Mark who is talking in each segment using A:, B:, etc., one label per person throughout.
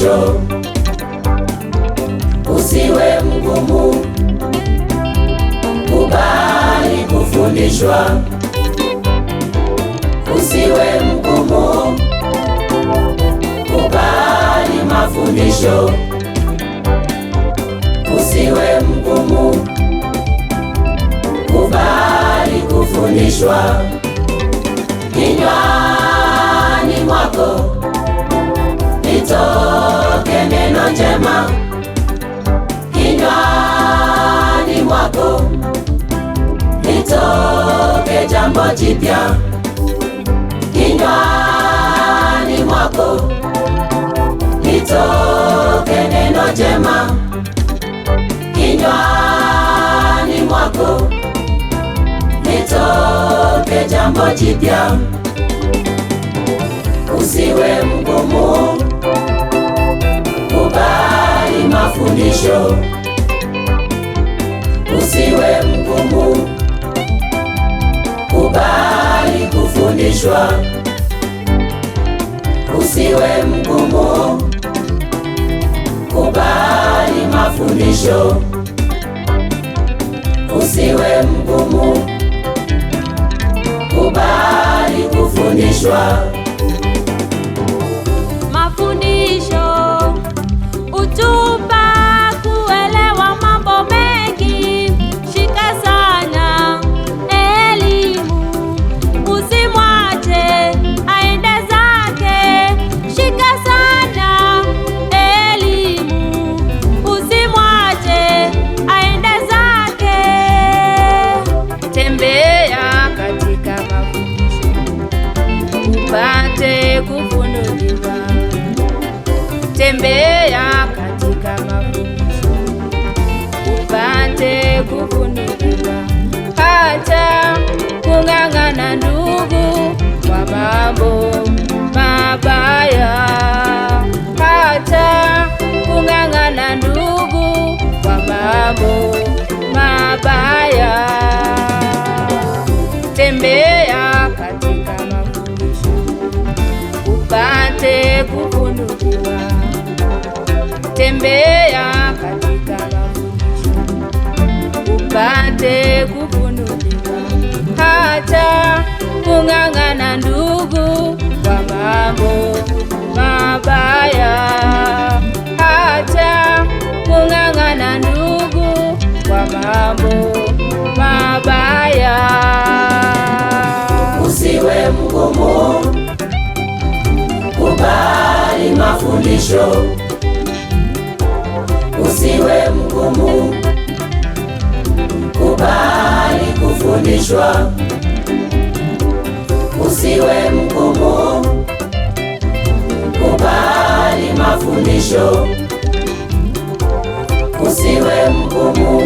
A: mafundisho. Usiwe mgumu, kubali kufundishwa. Usiwe mgumu, kubali mafundisho. Usiwe mgumu, kubali kufundishwa. Kinywani mwako litoke neno njema. Kinywani mwako litoke jambo jipya. Kinywani mwako litoke neno jema. Kinywani mwako litoke jambo jipya. Usiwe mgumu, kubali mafundisho. Usiwe mgumu, kubali kufundishwa. Usiwe mgumu, kubali mafundisho. Usiwe mgumu, kubali kufundishwa.
B: Mafundisho utupa kuelewa mambo mengi. Shika sana elimu, usimwache aende zake. Shika sana elimu, usimwache aende zake. Tembea katika mafundisho upate kufunuliwa. Tembea katika mafundisho upate kufunuliwa. Acha kung'ang'ana ndugu kwa mambo mabaya. Acha kung'ang'ana ndugu kwa mambo mabaya. Tembea katika mafundisho upate kufunuliwa. Tembea katika mafundisho upate kufunuliwa. Acha kung'ang'ana ndugu kwa mambo mabaya. Acha kung'ang'ana ndugu kwa mambo mabaya.
A: Usiwe mgumu, kubali mafundisho. Usiwe mgumu, kubali kufundishwa. Usiwe mgumu, kubali mafundisho. Usiwe mgumu,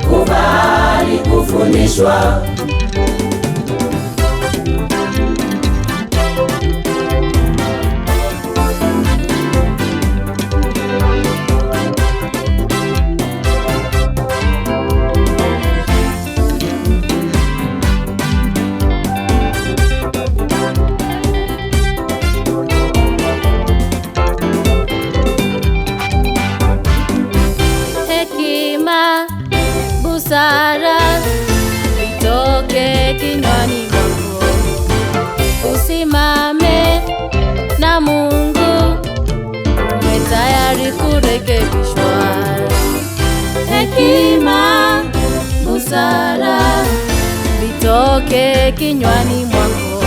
A: kubali kufundishwa.
B: Hekima, busara vitoke kinywani mwako. Usimame na Mungu, uwe tayari kurekebishwa. Hekima, busara vitoke kinywani mwako.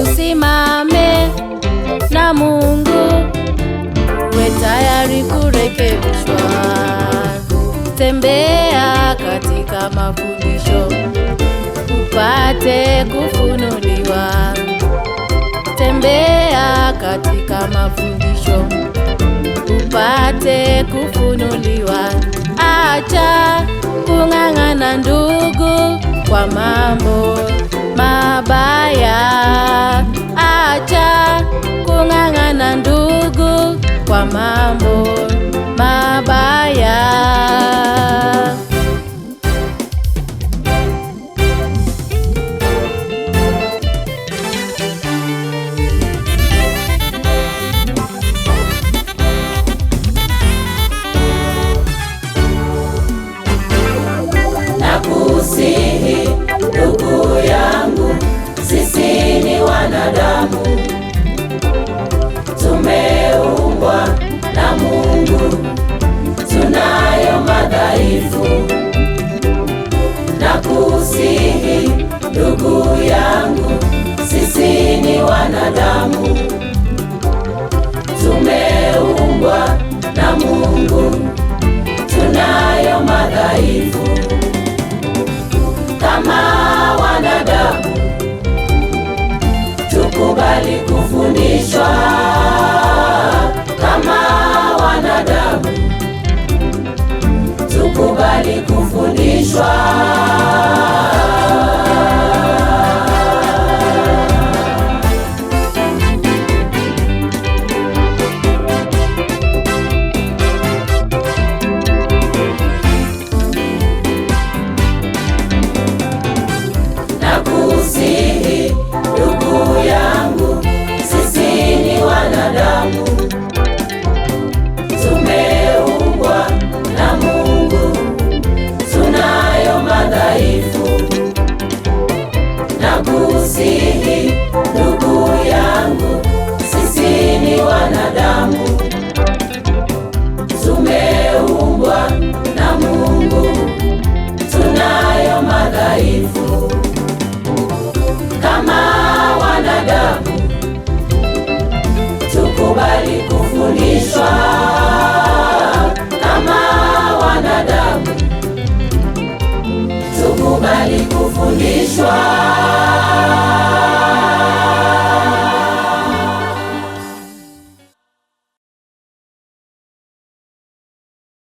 B: Usimame na Mungu, uwe tayari kurekebishwa. Tembea katika mafundisho upate kufunuliwa. Tembea katika mafundisho upate kufunuliwa. Acha kung'ang'ana ndugu kwa mambo mabaya. Acha kung'ang'ana ndugu kwa mambo mabaya.
A: wanadamu, tumeumbwa na Mungu, tunayo madhaifu. Nakusihi ndugu yangu, sisi ni wanadamu, tumeumbwa na Mungu, tunayo madhaifu. Kama wanadamu, tukubali kufundishwa. Kama wanadamu, tukubali kufundishwa. Nakusihi ndugu yangu, sisi ni wanadamu, tumeumbwa na Mungu, tunayo madhaifu. Nakusihi ndugu yangu, sisi ni wanadamu, tumeumbwa na Mungu, tunayo madhaifu. Kama wanadamu, tukubali kufundishwa. Kama wanadamu, tukubali kufundishwa.